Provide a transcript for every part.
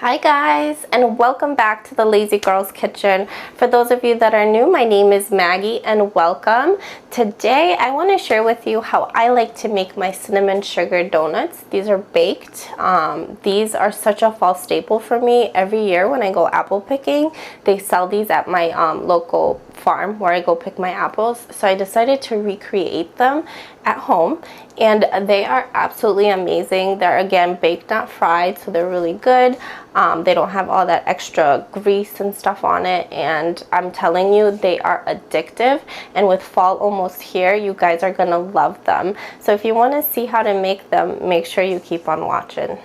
Hi guys, and welcome back to the Lazy Girls Kitchen. For those of you that are new, my name is Maggie and welcome. Today I want to share with you how I like to make my cinnamon sugar donuts. These are baked. These are such a fall staple for me. Every year when I go apple picking, they sell these at my local farm where I go pick my apples. So I decided to recreate them at home, and they are absolutely amazing. They're again baked, not fried, so they're really good. They don't have all that extra grease and stuff on it, and I'm telling you, they are addictive. And with fall almost here, you guys are gonna love them. So if you want to see how to make them, make sure you keep on watching.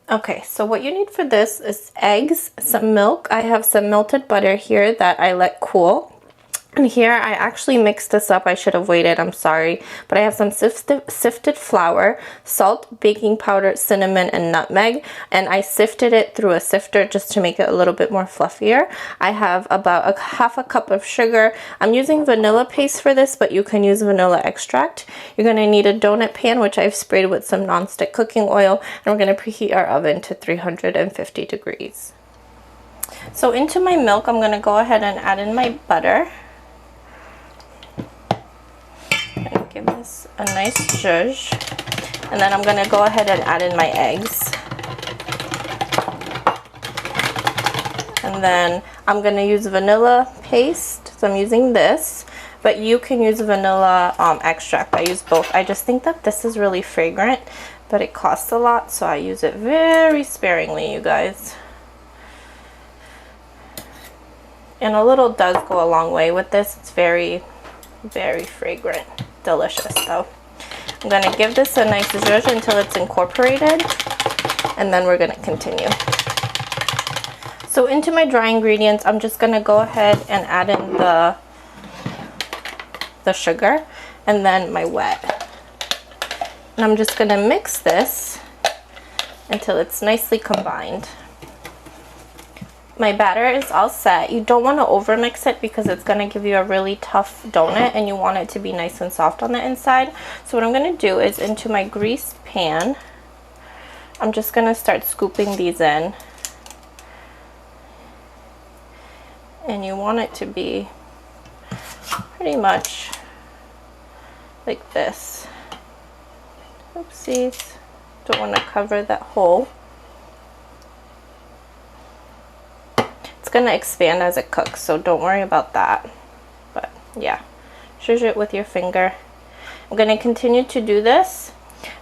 Okay, so what you need for this is eggs, some milk. I have some melted butter here that I let cool. And here I actually mixed this up. I should have waited, I'm sorry. But I have some sifted flour, salt, baking powder, cinnamon, and nutmeg. And I sifted it through a sifter just to make it a little bit more fluffier. I have about half a cup of sugar. I'm using vanilla paste for this, but you can use vanilla extract. You're going to need a donut pan, which I've sprayed with some nonstick cooking oil. And we're going to preheat our oven to 350 degrees. So into my milk, I'm going to go ahead and add in my butter. Give this a nice zhuzh, and then I'm going to go ahead and add in my eggs, and then I'm going to use vanilla paste, so I'm using this, but you can use vanilla extract. I use both. I just think that this is really fragrant, but it costs a lot, so I use it very sparingly, you guys. And a little does go a long way with this. It's very fragrant. Delicious though. I'm going to give this a nice zhuzh until it's incorporated, and then we're going to continue. So into my dry ingredients, I'm just going to go ahead and add in the sugar and then my wet. And I'm just going to mix this until it's nicely combined. My batter is all set. You don't want to over mix it because it's going to give you a really tough donut, and you want it to be nice and soft on the inside. So what I'm going to do is, into my greased pan, I'm just going to start scooping these in. And you want it to be pretty much like this. Oopsies. Don't want to cover that hole. It's going to expand as it cooks, so don't worry about that. But yeah, zhuzh it with your finger. I'm going to continue to do this,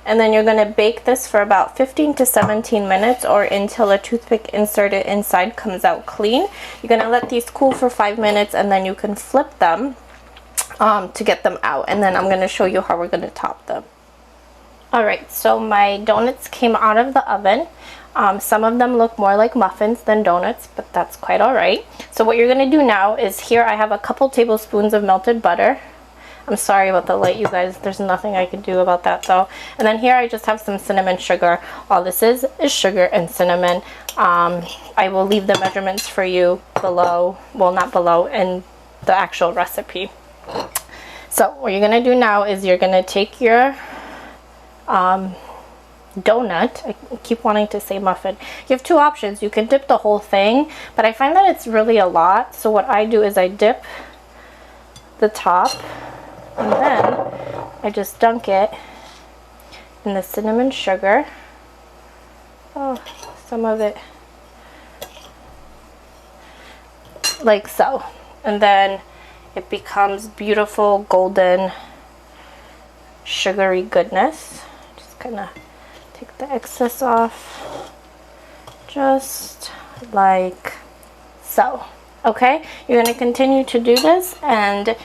and then you're going to bake this for about 15 to 17 minutes, or until a toothpick inserted inside comes out clean. You're going to let these cool for 5 minutes, and then you can flip them to get them out, and then I'm going to show you how we're going to top them. Alright, so my donuts came out of the oven. Some of them look more like muffins than donuts, but that's quite alright. So what you're going to do now is, here I have a couple tablespoons of melted butter. I'm sorry about the light, you guys. There's nothing I can do about that though. And then here I just have some cinnamon sugar. All this is sugar and cinnamon. I will leave the measurements for you below. Well, not below, in the actual recipe. So what you're going to do now is you're going to take your donut. I keep wanting to say muffin. You have two options. You can dip the whole thing, but I find that it's really a lot. So what I do is I dip the top, and then I just dunk it in the cinnamon sugar. Oh, some of it like so. And then it becomes beautiful golden sugary goodness. Just kind of take the excess off, just like so. Okay, you're going to continue to do this, and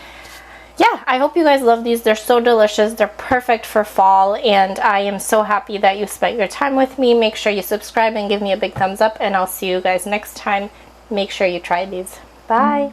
yeah, I hope you guys love these. They're so delicious. They're perfect for fall, and I am so happy that you spent your time with me. Make sure you subscribe and give me a big thumbs up, and I'll see you guys next time. Make sure you try these. Bye.